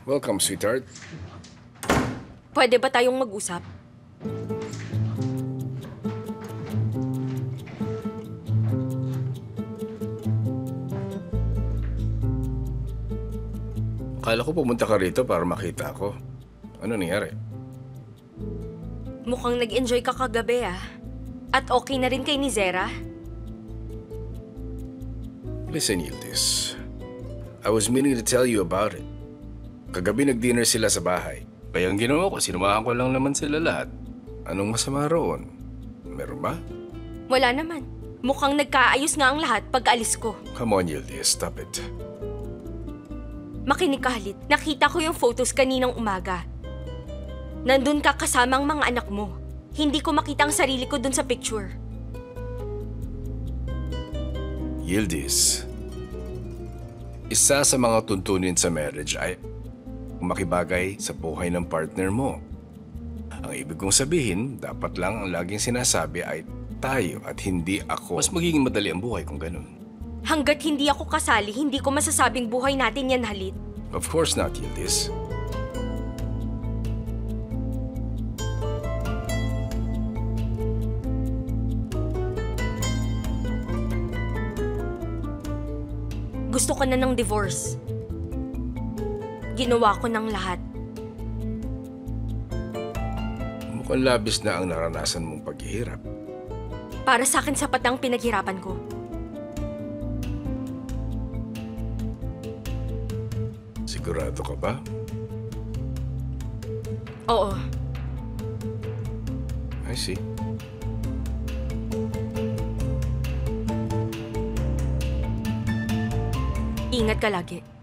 Welcome, sweetheart. Pwede ba tayong mag-usap? Akala ko pumunta ka rito para makita ako. Ano nangyari? Mukhang nag-enjoy ka kagabi ah. At okay na rin kay ni Zera? Listen, Yildiz. I was meaning to tell you about it. Kagabi nag-dinner sila sa bahay. Kaya ang ginawa ko, sinumahan ko lang naman sila lahat. Anong masama roon? Meron ba? Wala naman. Mukhang nagkaayos nga ang lahat pag-alis ko. Come on, Yildiz. Stop it. Makinig ka, Halit. Nakita ko yung photos kaninang umaga. Nandun ka kasama ang mga anak mo. Hindi ko makita ang sarili ko dun sa picture. Yildiz, isa sa mga tuntunin sa marriage ay makibagay sa buhay ng partner mo. Ang ibig kong sabihin, dapat lang ang laging sinasabi ay tayo at hindi ako. Mas magiging madali ang buhay kung ganun. Hanggat hindi ako kasali, hindi ko masasabing buhay natin yan, Halit. Of course not, Yildiz. Gusto ko na ng divorce. Ginawa ko ng lahat. Mukhang labis na ang naranasan mong paghihirap. Para sa akin sapat ang pinaghirapan ko. Sigurado ka ba? Oo. I see. Ingat ka lagi.